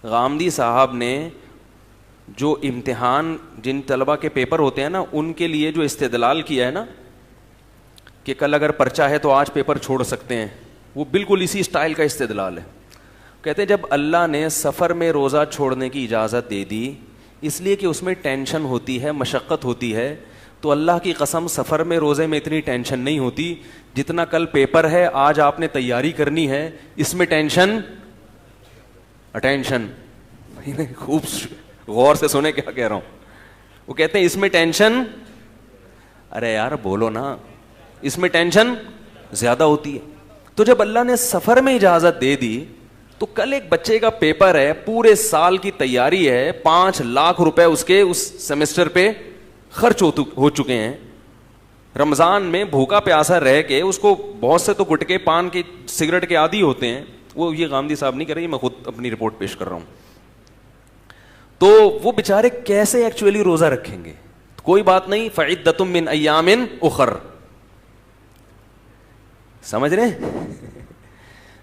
غامدی صاحب نے جو امتحان جن طلبہ کے پیپر ہوتے ہیں نا ان کے لیے جو استدلال کیا ہے نا کہ کل اگر پرچہ ہے تو آج پیپر چھوڑ سکتے ہیں, وہ بالکل اسی اسٹائل کا استدلال ہے. کہتے ہیں جب اللہ نے سفر میں روزہ چھوڑنے کی اجازت دے دی اس لیے کہ اس میں ٹینشن ہوتی ہے, مشقت ہوتی ہے, تو اللہ کی قسم سفر میں روزے میں اتنی ٹینشن نہیں ہوتی جتنا کل پیپر ہے, آج آپ نے تیاری کرنی ہے, اس میں ٹینشن اٹینشن. خوب غور سے سنے کیا کہہ رہا ہوں. وہ کہتے ہیں اس میں ٹینشن, ارے یار بولو نا, اس میں ٹینشن زیادہ ہوتی ہے. تو جب اللہ نے سفر میں اجازت دے دی تو کل ایک بچے کا پیپر ہے, پورے سال کی تیاری ہے, 5 لاکھ روپے اس کے اس سیمسٹر پہ خرچ ہو چکے ہیں. رمضان میں بھوکا پیاسا رہ کے اس کو بہت سے تو گٹکے پان کے سگریٹ کے عادی ہوتے ہیں, وہ یہ غامدی صاحب نہیں کر رہے, میں خود اپنی رپورٹ پیش کر رہا ہوں. تو وہ بیچارے کیسے ایکچولی روزہ رکھیں گے؟ کوئی بات نہیں, فعدۃ من ایام اخر, سمجھ رہے ہیں؟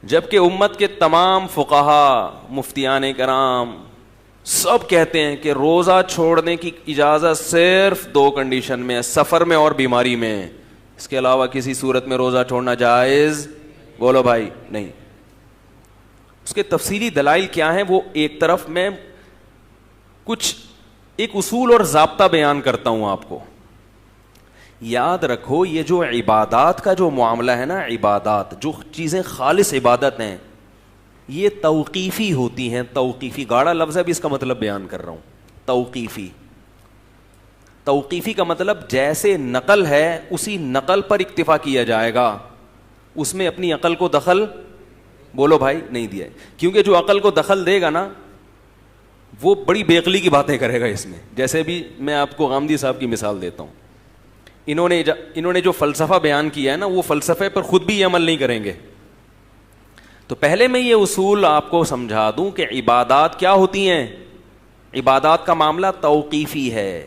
جبکہ امت کے تمام فقہا, مفتیان کرام سب کہتے ہیں کہ روزہ چھوڑنے کی اجازت صرف 2 کنڈیشن میں ہے, سفر میں اور بیماری میں. اس کے علاوہ کسی صورت میں روزہ چھوڑنا جائز, بولو بھائی, نہیں. اس کے تفصیلی دلائل کیا ہیں وہ ایک طرف میں کچھ ایک اصول اور ضابطہ بیان کرتا ہوں آپ کو. یاد رکھو یہ جو عبادات کا جو معاملہ ہے نا, عبادات جو چیزیں خالص عبادت ہیں یہ توقیفی ہوتی ہیں. توقیفی گاڑا لفظ ہے, ابھی اس کا مطلب بیان کر رہا ہوں. توقیفی, توقیفی کا مطلب جیسے نقل ہے اسی نقل پر اکتفا کیا جائے گا, اس میں اپنی عقل کو دخل, بولو بھائی, نہیں دیا. کیونکہ جو عقل کو دخل دے گا نا وہ بڑی بے عقلی کی باتیں کرے گا اس میں. جیسے بھی میں آپ کو غامدی صاحب کی مثال دیتا ہوں, انہوں نے جو فلسفہ بیان کیا ہے نا وہ فلسفے پر خود بھی یہ عمل نہیں کریں گے. تو پہلے میں یہ اصول آپ کو سمجھا دوں کہ عبادات کیا ہوتی ہیں. عبادات کا معاملہ توقیفی ہے,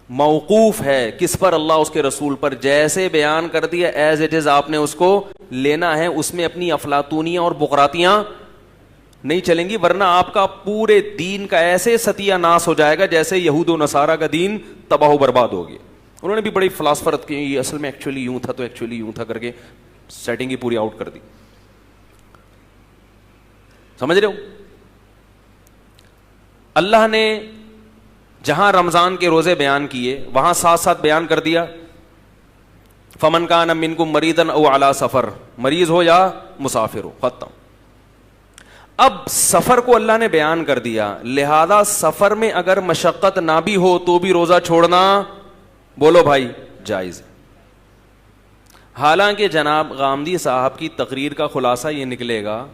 موقوف ہے. کس پر؟ اللہ اس کے رسول پر. جیسے بیان کر دیا ایز اٹ از آپ نے اس کو لینا ہے, اس میں اپنی افلاطونیاں اور بقراتیاں نہیں چلیں گی, ورنہ آپ کا پورے دین کا ایسے ستیہ ناس ہو جائے گا جیسے یہود و نصارہ کا دین تباہ و برباد ہو گیا. انہوں نے بھی بڑی فلاسفرت کی, یہ اصل میں ایکچولی یوں تھا تو ایکچولی یوں تھا کر کے سیٹنگ ہی پوری آؤٹ کر دی. سمجھ رہے ہو؟ اللہ نے جہاں رمضان کے روزے بیان کیے وہاں ساتھ ساتھ بیان کر دیا فمن کان منکم مریضا او علی سفر, مریض ہو یا مسافر ہو, ختم. اب سفر کو اللہ نے بیان کر دیا, لہذا سفر میں اگر مشقت نہ بھی ہو تو بھی روزہ چھوڑنا, بولو بھائی, جائز. حالانکہ جناب غامدی صاحب کی تقریر کا خلاصہ یہ نکلے گا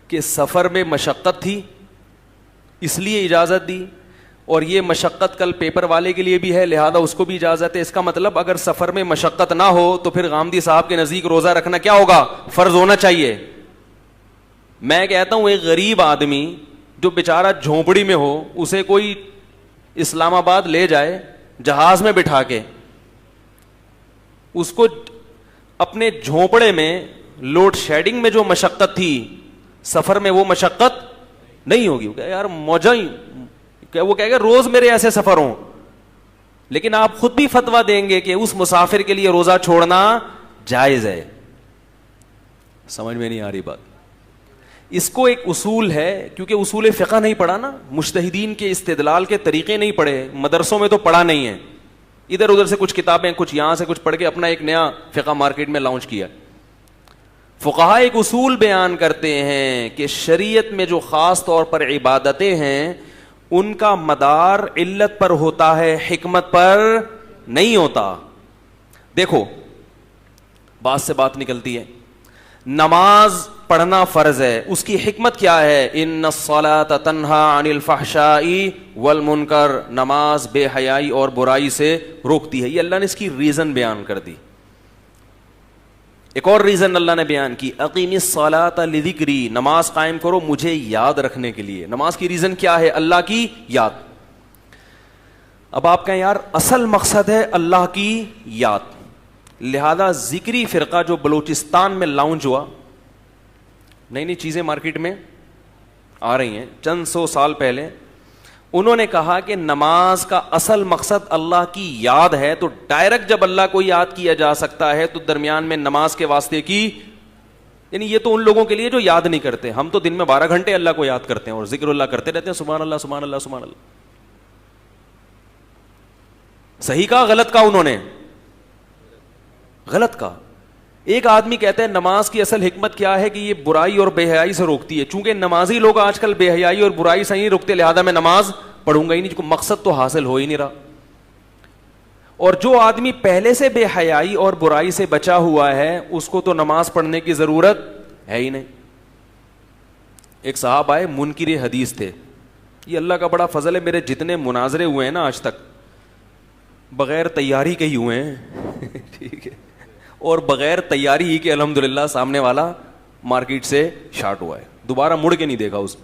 کہ سفر میں مشقت تھی اس لیے اجازت دی, اور یہ مشقت کل پیپر والے کے لیے بھی ہے لہذا اس کو بھی اجازت ہے. اس کا مطلب اگر سفر میں مشقت نہ ہو تو پھر غامدی صاحب کے نزدیک روزہ رکھنا کیا ہوگا؟ فرض ہونا چاہیے. میں کہتا ہوں ایک غریب آدمی جو بیچارہ جھونپڑی میں ہو, اسے کوئی اسلام آباد لے جائے جہاز میں بٹھا کے, اس کو اپنے جھونپڑے میں لوڈ شیڈنگ میں جو مشقت تھی سفر میں وہ مشقت نہیں ہوگی. وہ کہ یار موجہ ہی, وہ کہے گا روز میرے ایسے سفر ہوں. لیکن آپ خود بھی فتویٰ دیں گے کہ اس مسافر کے لیے روزہ چھوڑنا جائز ہے. سمجھ میں نہیں آ رہی بات؟ اس کو ایک اصول ہے, کیونکہ اصول فقہ نہیں پڑھا نا, مجتہدین کے استدلال کے طریقے نہیں پڑھے, مدرسوں میں تو پڑھا نہیں ہے, ادھر ادھر سے کچھ کتابیں کچھ یہاں سے کچھ پڑھ کے اپنا ایک نیا فقہ مارکیٹ میں لانچ کیا. فقہا ایک اصول بیان کرتے ہیں کہ شریعت میں جو خاص طور پر عبادتیں ہیں ان کا مدار علت پر ہوتا ہے, حکمت پر نہیں ہوتا. دیکھو بات سے بات نکلتی ہے, نماز پڑھنا فرض ہے, اس کی حکمت کیا ہے؟ ان الصلاۃ تنہا عن الفحشاء والمنکر, نماز بے حیائی اور برائی سے روکتی ہے. یہ اللہ نے اس کی ریزن بیان کر دی. ایک اور ریزن اللہ نے بیان کی, اقیم الصلاۃ لذکری, نماز قائم کرو مجھے یاد رکھنے کے لیے. نماز کی ریزن کیا ہے؟ اللہ کی یاد. اب آپ کہیں یار اصل مقصد ہے اللہ کی یاد, لہذا ذکری فرقہ جو بلوچستان میں لانچ ہوا, نئی نئی چیزیں مارکیٹ میں آ رہی ہیں چند سو سال پہلے. انہوں نے کہا کہ نماز کا اصل مقصد اللہ کی یاد ہے, تو ڈائریکٹ جب اللہ کو یاد کیا جا سکتا ہے تو درمیان میں نماز کے واسطے کی, یعنی یہ تو ان لوگوں کے لیے جو یاد نہیں کرتے. ہم تو دن میں 12 گھنٹے اللہ کو یاد کرتے ہیں اور ذکر اللہ کرتے رہتے ہیں, سبحان اللہ سبحان اللہ سبحان اللہ. صحیح کہا غلط کہا انہوں نے؟ غلط کہا. ایک آدمی کہتا ہے نماز کی اصل حکمت کیا ہے کہ یہ برائی اور بے حیائی سے روکتی ہے. چونکہ نمازی لوگ آج کل بے حیائی اور برائی سے نہیں روکتے, لہذا میں نماز پڑھوں گا ہی نہیں, مقصد تو حاصل ہو ہی نہیں رہا. اور جو آدمی پہلے سے بے حیائی اور برائی سے بچا ہوا ہے اس کو تو نماز پڑھنے کی ضرورت ہے ہی نہیں. ایک صاحب آئے, منکر حدیث تھے. یہ اللہ کا بڑا فضل ہے, میرے جتنے مناظرے ہوئے ہیں نا آج تک بغیر تیاری کے ہی ہوئے ہیں ٹھیک ہے, اور بغیر تیاری ہی کے الحمدللہ سامنے والا مارکیٹ سے شارٹ ہوا ہے, دوبارہ مڑ کے نہیں دیکھا اس.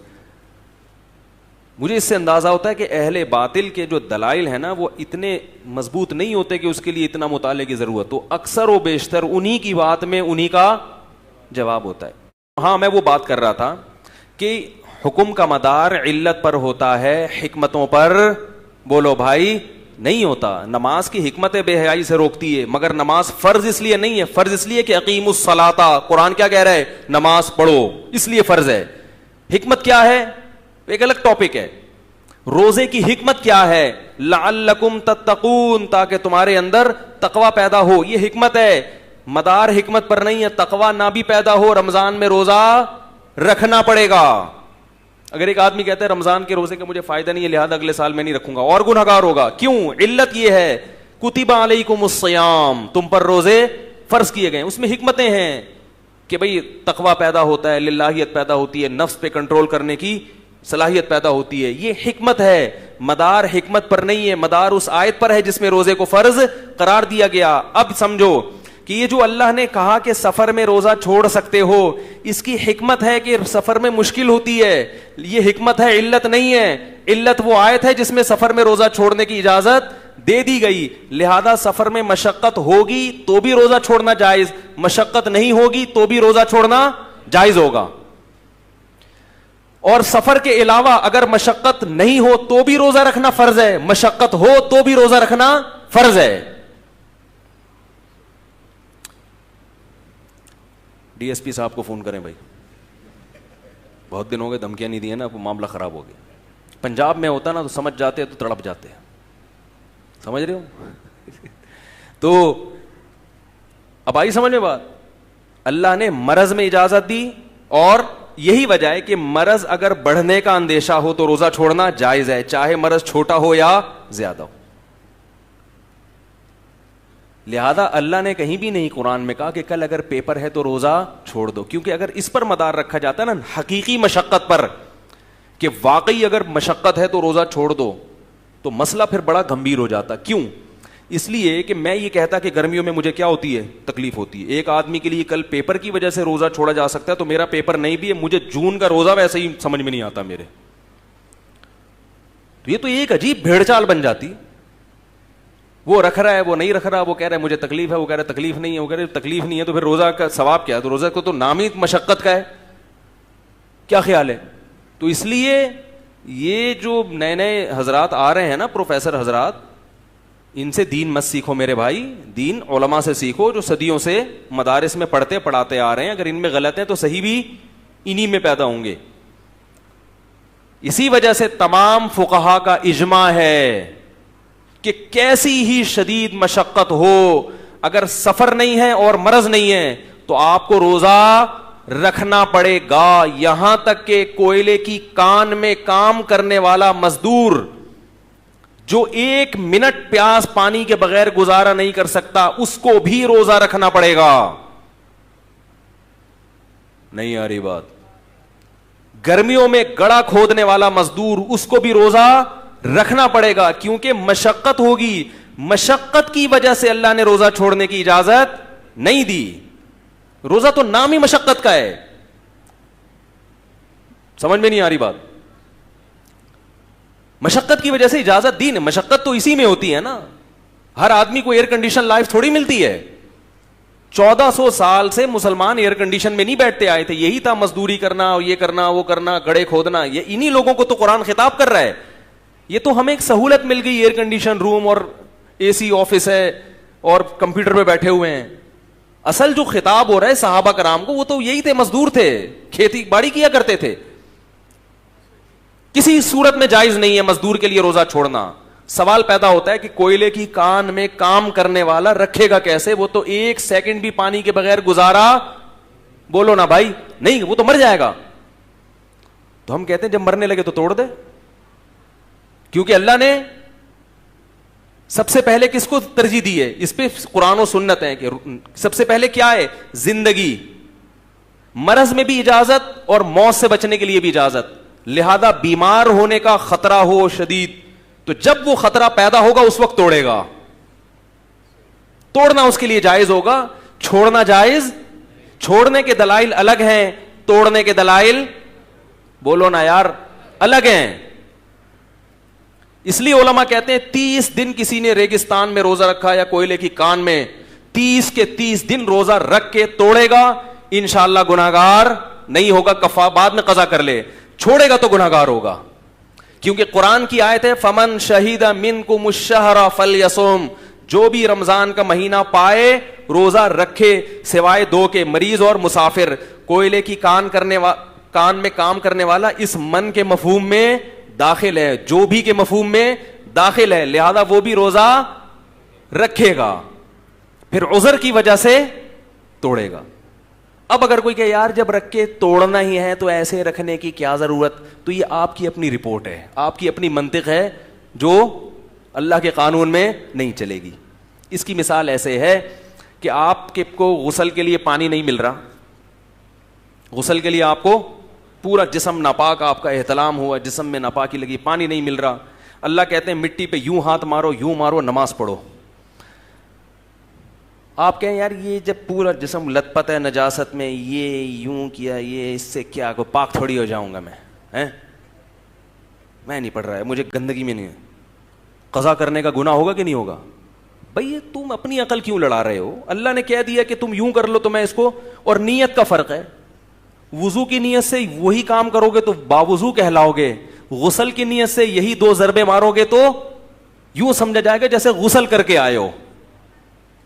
مجھے اس سے اندازہ ہوتا ہے کہ اہل باطل کے جو دلائل ہیں نا وہ اتنے مضبوط نہیں ہوتے کہ اس کے لیے اتنا مطالعے کی ضرورت ہو. اکثر و بیشتر انہی کی بات میں انہی کا جواب ہوتا ہے. ہاں میں وہ بات کر رہا تھا کہ حکم کا مدار علت پر ہوتا ہے, حکمتوں پر بولو بھائی نہیں ہوتا. نماز کی حکمت بے حیائی سے روکتی ہے, مگر نماز فرض اس لیے نہیں ہے. فرض اس لیے کہ اقیموا الصلاۃ, قرآن کیا کہہ رہا ہے, نماز پڑھو, اس لیے فرض ہے. حکمت کیا ہے ایک الگ ٹاپک ہے. روزے کی حکمت کیا ہے, لعلکم تتقون, تاکہ تمہارے اندر تقوی پیدا ہو, یہ حکمت ہے. مدار حکمت پر نہیں ہے. تقوی نہ بھی پیدا ہو رمضان میں روزہ رکھنا پڑے گا. اگر ایک آدمی کہتا ہے رمضان کے روزے کا مجھے فائدہ نہیں ہے لہذا اگلے سال میں نہیں رکھوں گا, اور گنہگار ہوگا. کیوں؟ علت یہ ہے کتب علیکم الصیام, تم پر روزے فرض کیے گئے. اس میں حکمتیں ہیں کہ بھئی تقوی پیدا ہوتا ہے, للہیت پیدا ہوتی ہے, نفس پہ کنٹرول کرنے کی صلاحیت پیدا ہوتی ہے. یہ حکمت ہے. مدار حکمت پر نہیں ہے, مدار اس آیت پر ہے جس میں روزے کو فرض قرار دیا گیا. اب سمجھو کہ یہ جو اللہ نے کہا کہ سفر میں روزہ چھوڑ سکتے ہو, اس کی حکمت ہے کہ سفر میں مشکل ہوتی ہے. یہ حکمت ہے, علت نہیں ہے. علت وہ آیت ہے جس میں سفر میں روزہ چھوڑنے کی اجازت دے دی گئی. لہذا سفر میں مشقت ہوگی تو بھی روزہ چھوڑنا جائز, مشقت نہیں ہوگی تو بھی روزہ چھوڑنا جائز ہوگا. اور سفر کے علاوہ اگر مشقت نہیں ہو تو بھی روزہ رکھنا فرض ہے, مشقت ہو تو بھی روزہ رکھنا فرض ہے. ڈی ایس پی صاحب کو فون کریں بھائی, بہت دن ہو گئے, دھمکیاں نہیں دی ہیں نا, معاملہ خراب ہو گیا. پنجاب میں ہوتا نا تو سمجھ جاتے تو تڑپ جاتے ہیں, سمجھ رہے ہو تو اب آئی سمجھ میں بات. اللہ نے مرض میں اجازت دی, اور یہی وجہ ہے کہ مرض اگر بڑھنے کا اندیشہ ہو تو روزہ چھوڑنا جائز ہے, چاہے مرض چھوٹا ہو یا زیادہ ہو. لہذا اللہ نے کہیں بھی نہیں قرآن میں کہا کہ کل اگر پیپر ہے تو روزہ چھوڑ دو, کیونکہ اگر اس پر مدار رکھا جاتا ہے نا حقیقی مشقت پر, کہ واقعی اگر مشقت ہے تو روزہ چھوڑ دو, تو مسئلہ پھر بڑا گمبھیر ہو جاتا. کیوں؟ اس لیے کہ میں یہ کہتا کہ گرمیوں میں مجھے کیا ہوتی ہے, تکلیف ہوتی ہے. ایک آدمی کے لیے کل پیپر کی وجہ سے روزہ چھوڑا جا سکتا ہے, تو میرا پیپر نہیں بھی ہے, مجھے جون کا روزہ ویسے ہی سمجھ میں نہیں آتا میرے. تو یہ تو ایک عجیب بھیڑ چال بن جاتی. وہ رکھ رہا ہے, وہ نہیں رکھ رہا, وہ کہہ رہا ہے مجھے تکلیف ہے, وہ کہہ رہا ہے تکلیف نہیں ہے, وہ کہہ رہا ہے تکلیف نہیں ہے, تو پھر روزہ کا ثواب کیا ہے؟ تو روزہ کو تو نام ہی مشقت کا ہے. کیا خیال ہے؟ تو اس لیے یہ جو نئے نئے حضرات آ رہے ہیں نا, پروفیسر حضرات, ان سے دین مت سیکھو میرے بھائی, دین علماء سے سیکھو جو صدیوں سے مدارس میں پڑھتے پڑھاتے آ رہے ہیں. اگر ان میں غلط ہیں تو صحیح بھی انہی میں پیدا ہوں گے. اسی وجہ سے تمام فقہا کا اجماع ہے کہ کیسی ہی شدید مشقت ہو, اگر سفر نہیں ہے اور مرض نہیں ہے تو آپ کو روزہ رکھنا پڑے گا. یہاں تک کہ کوئلے کی کان میں کام کرنے والا مزدور جو 1 منٹ پیاس پانی کے بغیر گزارا نہیں کر سکتا, اس کو بھی روزہ رکھنا پڑے گا. نہیں آ رہی بات؟ گرمیوں میں گڑا کھودنے والا مزدور, اس کو بھی روزہ رکھنا پڑے گا, کیونکہ مشقت ہوگی. مشقت کی وجہ سے اللہ نے روزہ چھوڑنے کی اجازت نہیں دی. روزہ تو نام ہی مشقت کا ہے. سمجھ میں نہیں آ رہی بات؟ مشقت کی وجہ سے اجازت دی. مشقت تو اسی میں ہوتی ہے نا. ہر آدمی کو ایئر کنڈیشن لائف تھوڑی ملتی ہے. 1400 سال سے مسلمان ایئر کنڈیشن میں نہیں بیٹھتے آئے تھے, یہی تھا مزدوری کرنا, یہ کرنا, وہ کرنا, گڑھے کھودنا. یہ انہی لوگوں کو تو قرآن خطاب کر رہا ہے. یہ تو ہمیں ایک سہولت مل گئی, ایئر کنڈیشن روم اور اے سی آفس ہے اور کمپیوٹر پہ بیٹھے ہوئے ہیں. اصل جو خطاب ہو رہا ہے صحابہ کرام کو, وہ تو یہی تھے, مزدور تھے, کھیتی باڑی کیا کرتے تھے. کسی صورت میں جائز نہیں ہے مزدور کے لیے روزہ چھوڑنا. سوال پیدا ہوتا ہے کہ کوئلے کی کان میں کام کرنے والا رکھے گا کیسے؟ وہ تو 1 سیکنڈ بھی پانی کے بغیر گزارا, بولو نا بھائی, نہیں, وہ تو مر جائے گا. تو ہم کہتے ہیں جب مرنے لگے تو توڑ دے, کیونکہ اللہ نے سب سے پہلے کس کو ترجیح دی ہے؟ اس پہ قرآن و سنت ہے کہ سب سے پہلے کیا ہے؟ زندگی. مرض میں بھی اجازت اور موت سے بچنے کے لیے بھی اجازت. لہذا بیمار ہونے کا خطرہ ہو شدید, تو جب وہ خطرہ پیدا ہوگا اس وقت توڑے گا. توڑنا اس کے لیے جائز ہوگا, چھوڑنا جائز. چھوڑنے کے دلائل الگ ہیں, توڑنے کے دلائل, بولو نا یار, الگ ہیں. اس لیے علماء کہتے ہیں 30 دن کسی نے ریگستان میں روزہ رکھا یا کوئلے کی کان میں, 30 کے 30 دن روزہ رکھ کے توڑے گا, انشاءاللہ گناہگار نہیں ہوگا. کفا بعد میں قضا کر لے, چھوڑے گا تو گناہگار ہوگا. کیونکہ قرآن کی آیت ہے فمن شہید منکم الشہر فلیصم, جو بھی رمضان کا مہینہ پائے روزہ رکھے, سوائے 2 کے, مریض اور مسافر. کوئلے کی کان میں کام کرنے والا اس من کے مفہوم میں داخل ہے, جو بھی کے مفہوم میں داخل ہے, لہذا وہ بھی روزہ رکھے گا, پھر عذر کی وجہ سے توڑے گا. اب اگر کوئی کہ یار جب رکھ کے توڑنا ہی ہے تو ایسے رکھنے کی کیا ضرورت, تو یہ آپ کی اپنی رپورٹ ہے, آپ کی اپنی منطق ہے جو اللہ کے قانون میں نہیں چلے گی. اس کی مثال ایسے ہے کہ آپ کے کو غسل کے لیے پانی نہیں مل رہا, غسل کے لیے آپ کو پورا جسم ناپاک, آپ کا احتلام ہوا, جسم میں ناپاکی لگی, پانی نہیں مل رہا. اللہ کہتے ہیں مٹی پہ یوں ہاتھ مارو, یوں مارو, نماز پڑھو. آپ کہیں یار یہ جب پورا جسم لت پت ہے نجاست میں, یہ یوں کیا, یہ اس سے کیا کو پاک تھوڑی ہو جاؤں گا میں نہیں پڑھ رہا ہے, مجھے گندگی میں نہیں ہے. قضا کرنے کا گناہ ہوگا کہ نہیں ہوگا؟ بھئی تم اپنی عقل کیوں لڑا رہے ہو؟ اللہ نے کہہ دیا کہ تم یوں کر لو تو میں اس کو, اور نیت کا فرق ہے. وضو کی نیت سے وہی کام کرو گے تو باوضو کہلاؤ گے, غسل کی نیت سے یہی 2 ضربے مارو گے تو یوں سمجھا جائے گا جیسے غسل کر کے آئے ہو.